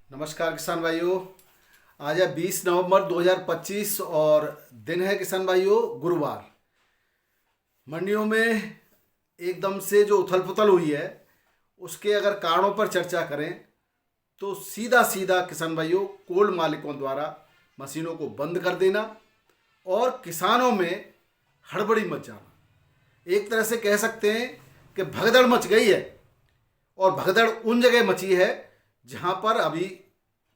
नमस्कार किसान भाइयों। आज है 20 नवंबर 2025 और दिन है किसान भाइयों गुरुवार। मंडियों में एकदम से जो उथल पुथल हुई है उसके अगर कारणों पर चर्चा करें तो सीधा सीधा किसान भाइयों कोल्ड मालिकों द्वारा मशीनों को बंद कर देना और किसानों में हड़बड़ी मच जाना। एक तरह से कह सकते हैं कि भगदड़ मच गई है और भगदड़ उन जगह मची है जहां पर अभी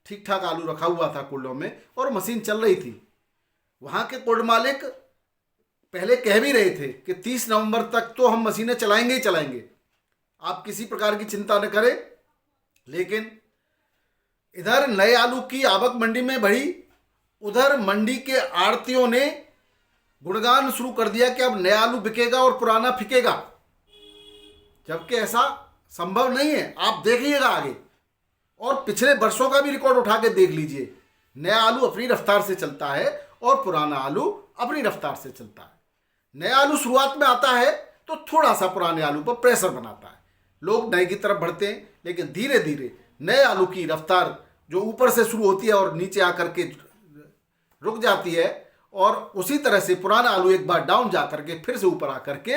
ठीक ठाक आलू रखा हुआ था कुल्डों में और मशीन चल रही थी। वहां के कुल्ड मालिक पहले कह भी रहे थे कि 30 नवंबर तक तो हम मशीनें चलाएंगे ही चलाएंगे, आप किसी प्रकार की चिंता न करें। लेकिन इधर नए आलू की आवक मंडी में बढ़ी, उधर मंडी के आड़तियों ने गुणगान शुरू कर दिया कि अब नया आलू बिकेगा और पुराना फिकेगा, जबकि ऐसा संभव नहीं है। आप देखिएगा आगे और पिछले वर्षों का भी रिकॉर्ड उठा के देख लीजिए, नया आलू अपनी रफ्तार से चलता है और पुराना आलू अपनी रफ्तार से चलता है। नया आलू शुरुआत में आता है तो थोड़ा सा पुराने आलू पर प्रेशर बनाता है, लोग नए की तरफ बढ़ते हैं, लेकिन धीरे धीरे नए आलू की रफ्तार जो ऊपर से शुरू होती है और नीचे आकर के रुक जाती है, और उसी तरह से पुराना आलू एक बार डाउन जा करके फिर से ऊपर आकर के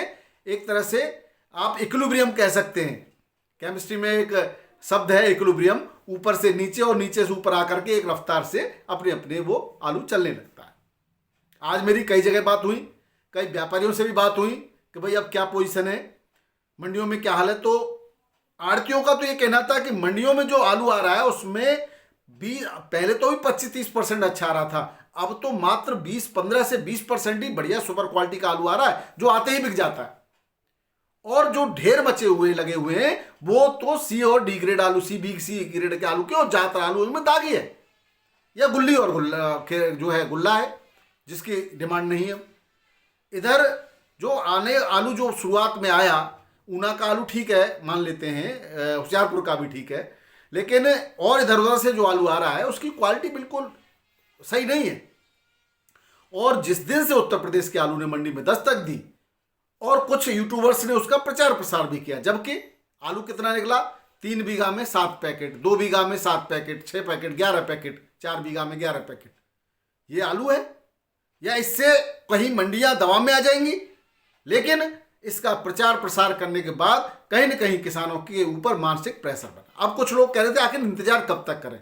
एक तरह से आप इक्विलिब्रियम कह सकते हैं। केमिस्ट्री में एक शब्द है इक्विलिब्रियम, ऊपर से नीचे और नीचे से ऊपर आकर के एक रफ्तार से अपने अपने वो आलू चलने लगता है। आज मेरी कई जगह बात हुई, कई व्यापारियों से भी बात हुई कि भाई अब क्या पोजीशन है, मंडियों में क्या हाल है। तो आड़तियों का तो ये कहना था कि मंडियों में जो आलू आ रहा है उसमें भी पहले तो भी 25-30% अच्छा आ रहा था, अब तो मात्र 15 से 20% ही बढ़िया सुपर क्वालिटी का आलू आ रहा है जो आते ही बिक जाता है। और जो ढेर बचे हुए लगे हुए हैं वो तो सी और डी ग्रेड आलू, सी ग्रेड के आलू के, और ज्यादातर आलू उनमें दागी है या गुल्ली और जो है गुल्ला है जिसकी डिमांड नहीं है। इधर जो आने आलू जो शुरुआत में आया, ऊना का आलू ठीक है मान लेते हैं, होशियारपुर का भी ठीक है, लेकिन और इधर उधर से जो आलू आ रहा है उसकी क्वालिटी बिल्कुल सही नहीं है। और जिस दिन से उत्तर प्रदेश के आलू ने मंडी में दस्तक दी और कुछ यूट्यूबर्स ने उसका प्रचार प्रसार भी किया, जबकि आलू कितना निकला, 3 बीघा में 7 पैकेट, 2 बीघा में 7 पैकेट, 6 पैकेट, 11 पैकेट, 4 बीघा में 11 पैकेट। ये आलू है या इससे कहीं मंडियां दवा में आ जाएंगी? लेकिन इसका प्रचार प्रसार करने के बाद कहीं ना कहीं किसानों के ऊपर मानसिक प्रेशर बना। अब कुछ लोग कह रहे थे आखिर इंतजार कब तक करें।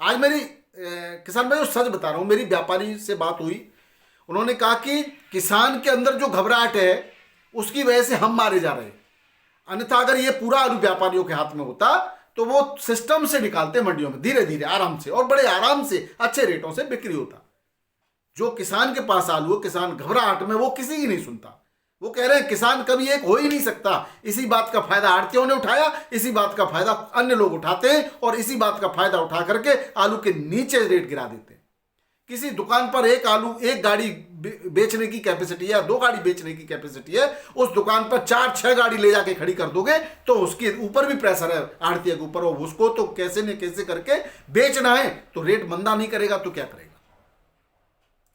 आज मेरी किसान भाई सच बता रहा हूं, मेरी व्यापारी से बात हुई, उन्होंने कहा कि किसान के अंदर जो घबराहट है उसकी वजह से हम मारे जा रहे हैं, अन्यथा अगर ये पूरा आलू व्यापारियों के हाथ में होता तो वो सिस्टम से निकालते मंडियों में धीरे धीरे आराम से और बड़े आराम से अच्छे रेटों से बिक्री होता। जो किसान के पास आलू है, किसान घबराहट में वो किसी की नहीं सुनता। वो कह रहे हैं किसान कभी एक हो ही नहीं सकता। इसी बात का फायदा आड़तियों ने उठाया, इसी बात का फायदा अन्य लोग उठाते हैं और इसी बात का फायदा उठा करके आलू के नीचे रेट गिरा देते हैं। किसी दुकान पर एक गाड़ी बेचने की कैपेसिटी है या 2 गाड़ी बेचने की कैपेसिटी है, उस दुकान पर 4-6 गाड़ी ले जाके खड़ी कर दोगे तो उसके ऊपर भी प्रेशर है आड़तिया के ऊपर, और उसको तो कैसे न कैसे करके बेचना है, तो रेट मंदा नहीं करेगा तो क्या करेगा।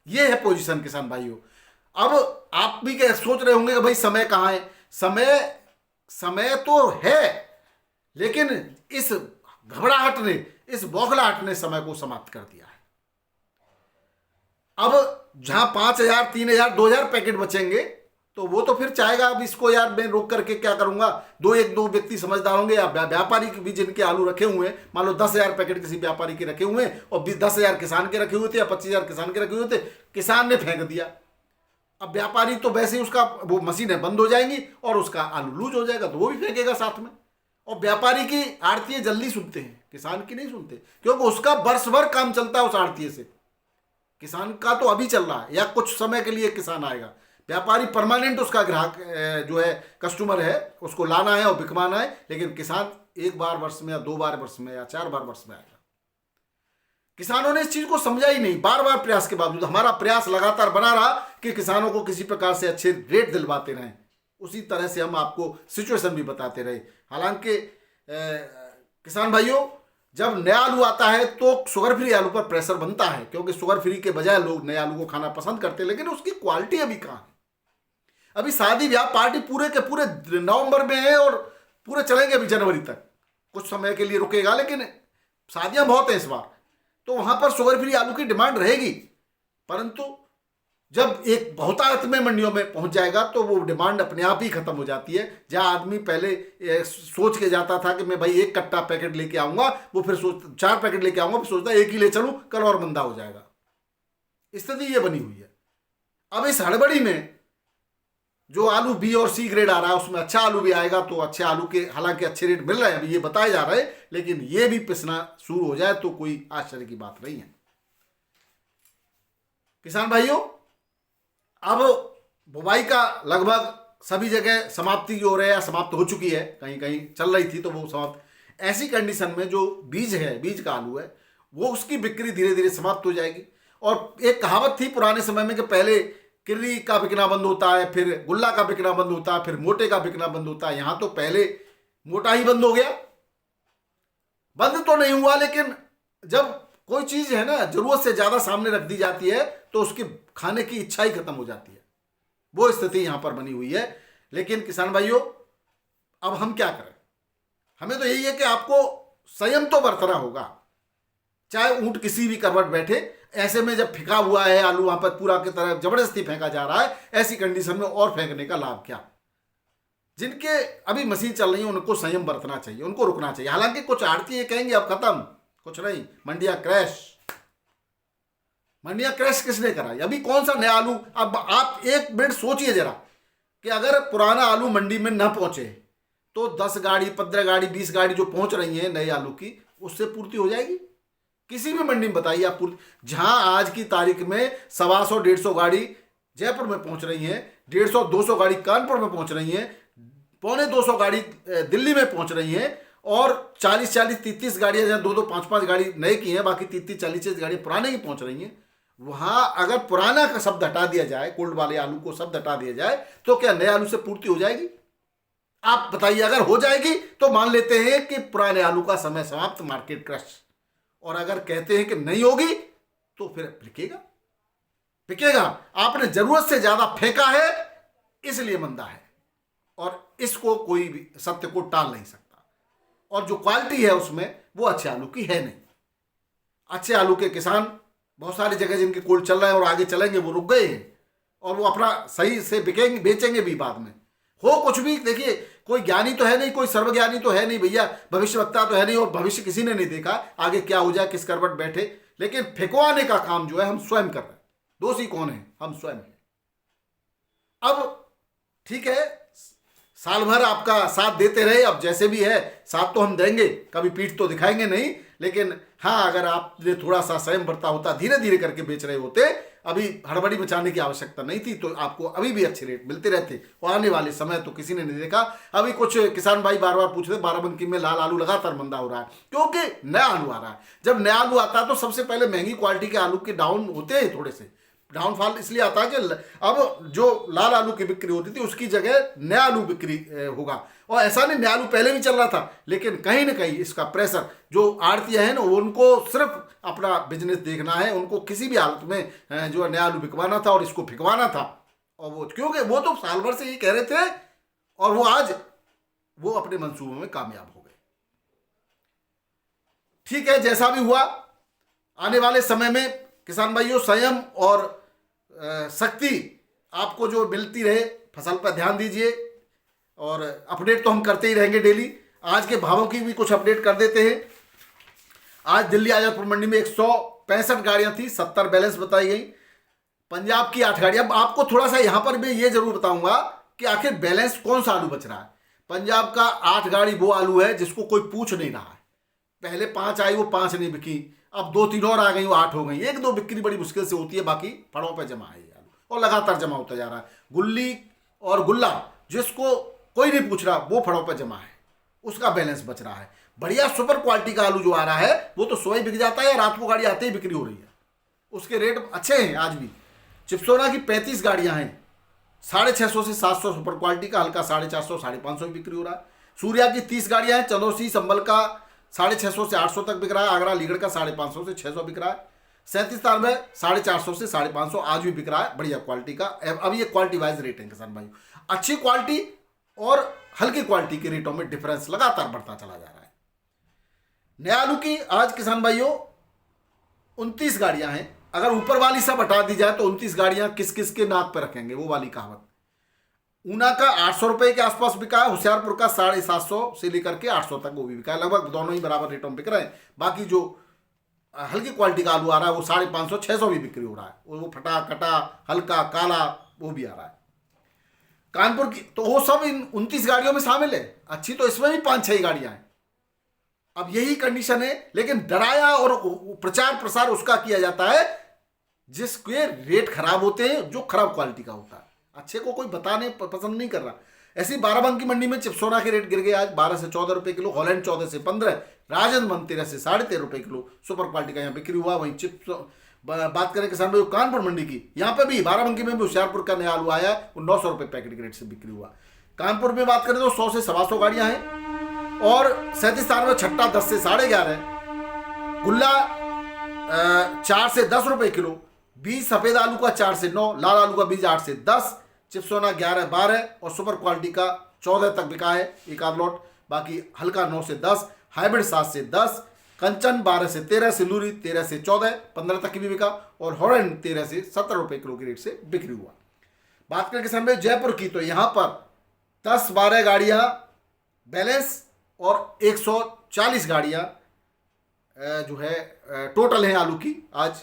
ये है पोजीशन किसान भाइयों। अब आप भी क्या सोच रहे होंगे कि भाई समय कहां है, समय तो है, लेकिन इस घबराहट ने, इस बौखलाहट ने समय को समाप्त कर दिया है। अब जहां 5,000, 3,000, 2,000 पैकेट बचेंगे तो वो तो फिर चाहेगा अब इसको यार मैं रोक करके क्या करूंगा। एक दो व्यक्ति समझदार होंगे या व्यापारी भी जिनके आलू रखे हुए हैं, मान लो 10,000 पैकेट किसी व्यापारी के रखे हुए हैं और 10,000 किसान के रखे हुए थे या 25,000 किसान के रखे हुए थे, किसान ने फेंक दिया। अब व्यापारी तो वैसे ही उसका वो मशीनें बंद हो जाएंगी और उसका आलू लूज हो जाएगा तो वो भी फेंकेगा साथ में। और व्यापारी की आड़तिये जल्दी सुनते हैं, किसान की नहीं सुनते, क्योंकि उसका वर्ष भर काम चलता है उस आड़तिये से। किसान का तो अभी चल रहा है या कुछ समय के लिए किसान आएगा, व्यापारी परमानेंट उसका ग्राहक जो है कस्टमर है, उसको लाना है और बिकवाना है। लेकिन किसान एक बार वर्ष में या 2 बार वर्ष में या 4 बार वर्ष में आएगा। किसानों ने इस चीज को समझा ही नहीं। बार बार प्रयास के बावजूद हमारा प्रयास लगातार बना रहा कि किसानों को किसी प्रकार से अच्छे रेट दिलवाते रहें, उसी तरह से हम आपको सिचुएशन भी बताते रहे। हालांकि किसान भाइयों, जब नया आलू आता है तो शुगर फ्री आलू पर प्रेशर बनता है, क्योंकि शुगर फ्री के बजाय लोग नए आलू को खाना पसंद करते हैं, लेकिन उसकी क्वालिटी अभी कहाँ है। अभी शादी ब्याह पार्टी पूरे के पूरे नवंबर में है और पूरे चलेंगे अभी जनवरी तक, कुछ समय के लिए रुकेगा, लेकिन शादियां बहुत हैं इस बार, तो वहां पर शुगर फ्री आलू की डिमांड रहेगी, परंतु जब एक बहुतायत में मंडियों में पहुंच जाएगा तो वो डिमांड अपने आप ही खत्म हो जाती है। जहां आदमी पहले सोच के जाता था कि मैं भाई 1 कट्टा पैकेट लेके आऊंगा, वो फिर सोच 4 पैकेट लेके आऊंगा, फिर सोचता 1 ही ले चलूं, कल और मंदा हो जाएगा। स्थिति ये बनी हुई है। अब इस हड़बड़ी में जो आलू बी और सी ग्रेड आ रहा है उसमें अच्छा आलू भी आएगा, तो अच्छे आलू के हालांकि अच्छे रेट मिल रहे हैं, अभी ये बताए जा रहे हैं, लेकिन ये भी पिसना शुरू हो जाए तो कोई आश्चर्य की बात नहीं है। किसान भाइयों, अब बुवाई का लगभग सभी जगह समाप्ति की ओर है या समाप्त हो चुकी है, कहीं कहीं चल रही थी तो वो समाप्त। ऐसी कंडीशन में जो बीज है, बीज का आलू है, वो उसकी बिक्री धीरे धीरे समाप्त हो जाएगी। और एक कहावत थी पुराने समय में कि पहले किर्री का बिकना बंद होता है, फिर गुल्ला का बिकना बंद होता है, फिर मोटे का बिकना बंद होता है। यहां तो पहले मोटा ही बंद हो गया। बंद तो नहीं हुआ, लेकिन जब कोई चीज है ना जरूरत से ज्यादा सामने रख दी जाती है तो उसकी खाने की इच्छा ही खत्म हो जाती है। वो स्थिति यहां पर बनी हुई है। लेकिन किसान भाइयों, अब हम क्या करें? हमें तो यही है कि आपको संयम तो बरतना होगा, चाहे ऊंट किसी भी करवट बैठे। ऐसे में जब फेंका हुआ है आलू, वहां पर पूरा की तरह जबरदस्ती फेंका जा रहा है, ऐसी कंडीशन में और फेंकने का लाभ क्या? जिनके अभी मशीन चल रही है उनको संयम बरतना चाहिए, उनको रुकना चाहिए। हालांकि कुछ आड़ती ये कहेंगे अब खत्म, कुछ नहीं, मंडिया क्रैश। मंडिया क्रैश किसने कराई? अभी कौन सा नया आलू? अब आप एक मिनट सोचिए जरा कि अगर पुराना आलू मंडी में न पहुंचे तो 10 गाड़ी, 15 गाड़ी, 20 गाड़ी जो पहुंच रही हैं नए आलू की, उससे पूर्ति हो जाएगी? किसी भी मंडी में बताइए आप पूर्ति। जहां आज की तारीख में 125 150 गाड़ी जयपुर में पहुंच रही हैं, 150 200 गाड़ी कानपुर में पहुंच रही हैं, 250 गाड़ी दिल्ली में पहुंच रही हैं, और 40 30 गाड़ियां, जहां 2 5 5 गाड़ी नए की हैं, बाकी 30 40 गाड़ियां पुराने की पहुंच रही हैं। वहां अगर पुराना का शब्द हटा दिया जाए, कोल्ड वाले आलू को शब्द हटा दिया जाए, तो क्या नए आलू से पूर्ति हो जाएगी? आप बताइए। अगर हो जाएगी तो मान लेते हैं कि पुराने आलू का समय समाप्त, मार्केट क्रश। और अगर कहते हैं कि नहीं होगी तो फिर बिकेगा, बिकेगा। आपने जरूरत से ज्यादा फेंका है इसलिए मंदा है, और इसको कोई भी सत्य को टाल नहीं सकता। और जो क्वालिटी है उसमें वो अच्छे आलू की है नहीं। अच्छे आलू के किसान बहुत सारी जगह जिनके कोल्ड चल रहे हैं और आगे चलेंगे, वो रुक गए हैं, और वो अपना सही से बिकेंगे, बेचेंगे भी बाद में। हो कुछ भी, देखिए कोई ज्ञानी तो है नहीं, कोई सर्वज्ञानी तो है नहीं भैया, भविष्यवक्ता तो है नहीं, और भविष्य किसी ने नहीं देखा आगे क्या हो जाए, किस करवट बैठे। लेकिन फेंकवाने का काम जो है हम स्वयं कर रहे हैं। दोषी कौन है? हम स्वयं हैं। अब ठीक है, साल भर आपका साथ देते रहे, अब जैसे भी है साथ तो हम देंगे, कभी पीठ तो दिखाएंगे नहीं। लेकिन हाँ, अगर आपने थोड़ा सा संयम बरता होता, धीरे धीरे करके बेच रहे होते, अभी हड़बड़ी मचाने की आवश्यकता नहीं थी, तो आपको अभी भी अच्छे रेट मिलते रहते। और आने वाले समय तो किसी ने नहीं देखा। अभी कुछ किसान भाई बार बार पूछ रहे, बाराबंकी में लाल आलू लगातार मंदा हो रहा है, क्योंकि नया आलू आ रहा है। जब नया आलू आता है तो सबसे पहले महंगी क्वालिटी के आलू के डाउन होते हैं, थोड़े से डाउनफॉल इसलिए आता है कि अब जो लाल आलू की बिक्री होती थी उसकी जगह नया आलू बिक्री होगा। और ऐसा नहीं, नया आलू पहले भी चल रहा था, लेकिन कहीं ना कहीं इसका प्रेशर, जो आड़तियां हैं ना, उनको सिर्फ अपना बिजनेस देखना है, उनको किसी भी हालत में जो नया आलू बिकवाना था और इसको फिकवाना था। और वो क्योंकि वो तो साल भर से ये कह रहे थे, और वो आज वो अपने मंसूबों में कामयाब हो गए। ठीक है, जैसा भी हुआ, आने वाले समय में किसान भाइयों संयम और शक्ति आपको जो मिलती रहे, फसल पर ध्यान दीजिए। और अपडेट तो हम करते ही रहेंगे डेली। आज के भावों की भी कुछ अपडेट कर देते हैं। आज दिल्ली आजादपुर मंडी में 165 गाड़ियां थी, 70 बैलेंस बताई गई। पंजाब की 8 गाड़ियां। अब आपको थोड़ा सा यहां पर मैं ये जरूर बताऊंगा कि आखिर बैलेंस कौन सा आलू बच रहा है। पंजाब का 8 गाड़ी वो आलू है जिसको कोई पूछ नहीं रहा है। पहले 5 आई, वो 5 नहीं बिकी, अब 2 3 और आ गई, वो 8 हो गई। 1 2 बिक्री बड़ी मुश्किल से होती है, बाकी फड़ों पे जमा है आलू, और लगातार जमा होता जा रहा है। गुल्ली और गुल्ला जिसको कोई नहीं पूछ रहा, वो फड़ों पे जमा है, उसका बैलेंस बच रहा है। बढ़िया सुपर क्वालिटी का आलू जो आ रहा है वो तो सुबह बिक जाता है, रात को गाड़ी आते ही बिक्री हो रही है। उसके रेट अच्छे हैं आज भी। चिप्सोना की 35 गाड़ियां हैं, 650 से 700 सुपर क्वालिटी का, हल्का 450 550 में बिक्री हो रहा है। सूर्या की 30 गाड़ियां हैं, चंदौसी संबल का 650 से 800 तक बिक रहा है, आगरा लीगड़ का 550 से 600 बिक रहा है। 37 तार में 450 से 550 आज भी बिक रहा है, बढ़िया क्वालिटी का। अब ये क्वालिटी वाइज रेट है किसान भाई। अच्छी क्वालिटी और हल्की क्वालिटी के रेटों में डिफरेंस लगातार बढ़ता चला जा रहा है। नया आलू की आज किसान भाइयों 29 गाड़ियां हैं। अगर ऊपर वाली सब हटा दी जाए तो 29 गाड़ियां किस किस के नाक पे रखेंगे, वो वाली कहावत। ऊना का 800 रुपए के आसपास बिका है, होशियारपुर का 750 से लेकर के 800 तक वो भी बिका है। लगभग दोनों ही बराबर रेटों में बिक रहे हैं। बाकी जो हल्की क्वालिटी का आलू आ रहा है वो 550 600 भी बिक्री हो रहा है। वो फटा कटा हल्का काला वो भी आ रहा है। कानपुर की तो वो सब इन 29 गाड़ियों में शामिल है। अच्छी तो इसमें भी 5-6 गाड़ियां हैं। अब यही कंडीशन है, लेकिन डराया और प्रचार प्रसार उसका किया जाता है जिसके रेट खराब होते हैं, जो खराब क्वालिटी का होता है। अच्छे को कोई बताने पसंद नहीं कर रहा। ऐसी बाराबंकी मंडी में चिप्सोना के रेट गिर गए आज 12 से 14 रुपए किलो, हॉलैंड 14 से 15, राजनमंद 13 से 13.5 रुपए किलो सुपर क्वालिटी का यहाँ बिक्री हुआ। वहीं चिप्स बात करें किसान भाई कानपुर मंडी की, यहाँ पे भी बाराबंकी में भी होशियारपुर का नया आलू आया, वो 900 रुपए पैकेट के रेट से बिक्री हुआ। कानपुर में बात करें तो 100 से 125 गाड़ियां हैं और 37 में छट्टा 10 से 11.5, गुल्ला 4 से 10 रुपए किलो, बीज सफेद आलू का 4 से 9, लाल आलू का बीज 8 से 10, चिप्सोना 11-12 और सुपर क्वालिटी का 14 तक बिका है एक आध लॉट। बाकी हल्का 9 से 10, हाइब्रिड 7 से 10, कंचन 12 से 13, सिंदूरी 13 से 14, 15 तक की भी बिका और हॉलैंड 13 से 17 रुपए किलो के रेट से बिक्री हुआ। बात करें किसान भाई जयपुर की, तो यहाँ पर 10-12 गाड़ियाँ बैलेंस और 140 गाड़ियाँ जो है टोटल हैं आलू की आज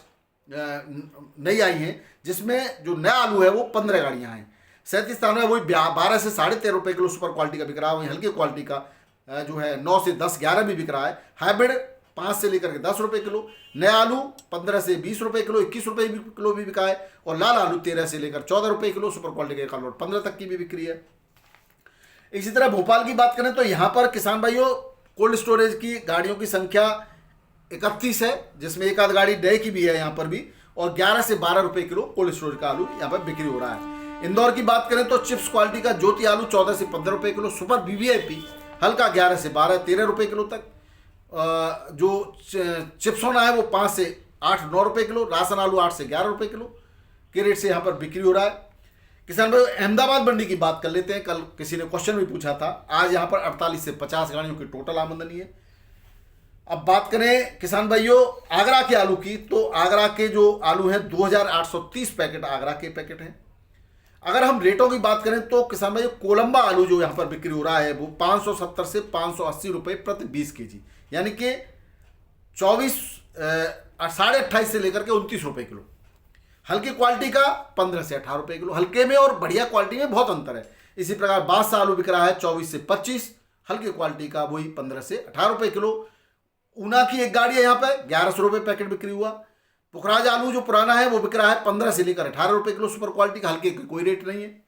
नई आई हैं, जिसमें जो नया आलू है वो 15 गाड़ियाँ हैं। 37 में वही 12 से 13.5 रुपए किलो सुपर क्वालिटी का बिक रहा है। वहीं हल्की क्वालिटी का जो है 9 से 10-11 भी बिक रहा है। हाइब्रिड 5 से लेकर के 10 रुपए किलो, नया आलू 15 से 20 रुपए किलो, 21 रुपए किलो भी बिका है और लाल आलू 13 से लेकर 14 रुपए किलो, सुपर क्वालिटी का एक 15 तक की भी बिक्री है। इसी तरह भोपाल की बात करें तो यहाँ पर किसान भाइयों कोल्ड स्टोरेज की गाड़ियों की संख्या 31 है, जिसमें एक आध गाड़ी डे की भी है यहाँ पर भी, और 11 से 12 रुपए किलो कोल्ड स्टोरेज का आलू यहाँ पर बिक्री हो रहा है। इंदौर की बात करें तो चिप्स क्वालिटी का ज्योति आलू 14 से 15 रुपए किलो, सुपर वीवीआईपी हल्का 11 से 12-13 रुपए किलो तक, जो चिप्सोना है वो 5 से 8-9 रुपए किलो, राशन आलू 8 से 11 रुपए किलो के रेट से यहाँ पर बिक्री हो रहा है। किसान भाई अहमदाबाद मंडी की बात कर लेते हैं। कल किसी ने क्वेश्चन भी पूछा था। आज यहाँ पर 48 से 50 गाड़ियों की टोटल आमदनी है। अब बात करें किसान भाइयों आगरा के आलू की, तो आगरा के जो आलू हैं 2830 पैकेट आगरा के पैकेट हैं। अगर हम रेटों की बात करें तो किसान भाइयों कोलंबा आलू जो यहाँ पर बिक्री हो रहा है वो 570 से 580 रुपए प्रति 20 kg, यानी कि 28 से लेकर के 29 रुपए किलो। हल्की क्वालिटी का 15 से 18 रुपए किलो। हल्के में और बढ़िया क्वालिटी में बहुत अंतर है। इसी प्रकार बादशाह आलू बिक रहा है 24 से 25, हल्की क्वालिटी का वही 15 से 18 रुपए किलो। ऊना की एक गाड़ी है यहाँ पे 1100 रुपए पैकेट बिक्री हुआ। पुखराज आलू जो पुराना है वो बिक रहा है 15 से लेकर 18 रुपए किलो, सुपर क्वालिटी का, हल्के कोई रेट नहीं है।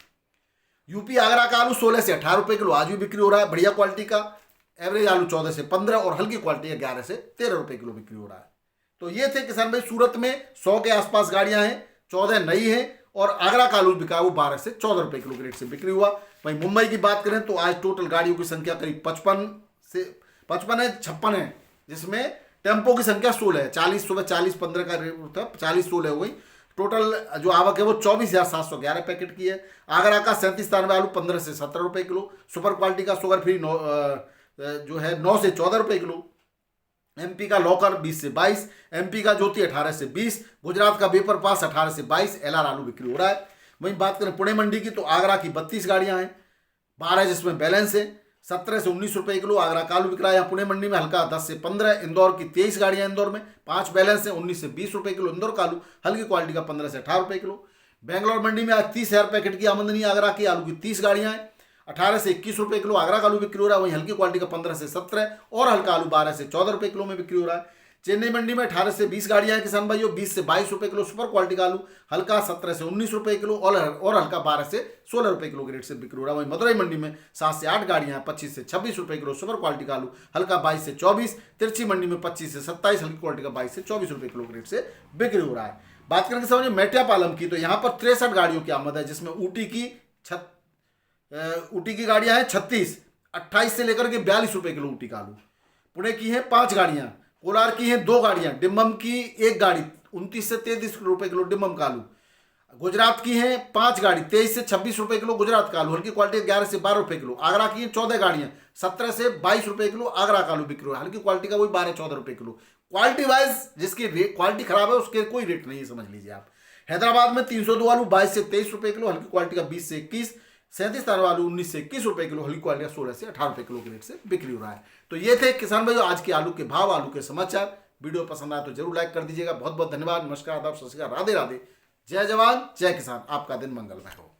यूपी आगरा का आलू 16 से 18 रुपए किलो आज भी बिक्री हो रहा है, बढ़िया क्वालिटी का। एवरेज आलू 14 से 15 और हल्की क्वालिटी का 11 से 13 रुपए किलो बिक्री हो रहा है। तो ये थे किसान भाई सूरत में 100 के आसपास गाड़ियां हैं, 14 नई हैं और आगरा का आलू बिका वो 12 से 14 रुपए किलो के रेट से बिक्री हुआ। वहीं मुंबई की बात करें तो आज टोटल गाड़ियों की संख्या करीब 55 है, 56 है, जिसमें टेम्पो की संख्या 16 है। 40 सुबह 40-15 का रेट होता है, 40-16 हो गई। टोटल जो आवक है वो 24,711 पैकेट की है। आगरा का 37 आलू 15 से 17 रुपए किलो, सुपर क्वालिटी का शुगर फ्री जो है 9 से 14 रुपए किलो। एमपी का लॉकर 20 से 22, एमपी का ज्योति 18 से 20, गुजरात का वेपर पास 18 से 22 एलआर आलू बिक्री हो रहा है। वहीं बात करें पुणे मंडी की तो आगरा की 32 गाड़ियां हैं, 12 जिसमें बैलेंस है, 17 से 19 रुपए किलो आगरा का आलू बिक रहा है यहाँ पुणे मंडी में। हल्का 10 से 15। इंदौर की 23 गाड़ियां इंदौर में, 5 बैलेंस है, 19 से 20 रुपए किलो इंदौर का आलू, हल्की क्वालिटी का 15 से 18 रुपए किलो। बेंगलोर मंडी में आज 30,000 पैकेट की आमदनी आगरा की आलू की 30 गाड़ियां हैं, 18 से 21 रुपए किलो आगरा का आलू बिक्री हो रहा है। वहीं हल्की क्वालिटी का 15 से 17 और हल्का आलू 12 से 14 रुपए किलो में बिक्री हो रहा है। चेन्नई मंडी में 18 से 20 गाड़ियां हैं किसान भाइयों, 20 से 22 रुपए किलो सुपर क्वालिटी का आलू, हल्का 17 से 19 रुपए किलो और हल्का 12 से 16 रुपए किलो के रेट से बिक्री हो रहा है। वहीं मदुरई मंडी में 7 से 8 गाड़ियां हैं, 25 से 26 रुपए किलो सुपर क्वालिटी का आलू, हल्का 22 से 24। तिरछी मंडी में 25 से 27, हल्की क्वालिटी का 22 से 24 रुपए किलो के रेट से बिक्री हो रहा है। बात करें समझिए मेटियापालम की, तो यहाँ पर 63 गाड़ियों की आमद है, जिसमें ऊटी की गाड़ियां हैं 36, 28 से लेकर के 42 रुपए किलो ऊटी का आलू। पुणे की हैं 5 गाड़ियां, कोलार की हैं 2 गाड़ियां, डिम्बम की 1 गाड़ी 29 से 33 रुपए किलो डिम्बम का आलू, गुजरात की हैं 5 गाड़ी 23 से 26 रुपए किलो गुजरात का आलू, हल्की क्वालिटी 11 से 12 रुपए किलो। आगरा की हैं 14 गाड़ियां 17 से 22 रुपए किलो आगरा का आलू बिक रहा है, हल्की क्वालिटी का वही 12-14 रुपए किलो। क्वालिटी वाइज जिसकी क्वालिटी खराब है उसके कोई रेट नहीं है, समझ लीजिए आप। हैदराबाद में 302 आलू 22 से 23 रुपए किलो, हल्की क्वालिटी का 20 से 21। 37 तारा आलू 19 से 21 रुपए किलो, हल्की क्वालिटी का 16 से 18 रुपए किलो के रेट से बिक्री हो रहा है। तो ये थे किसान भाइयों आज के आलू के भाव, आलू के समाचार। वीडियो पसंद आए तो जरूर लाइक कर दीजिएगा। बहुत बहुत धन्यवाद। नमस्कार, आदाब, सत श्री अकाल, राधे राधे। जय जवान जय किसान। आपका दिन मंगलमय हो।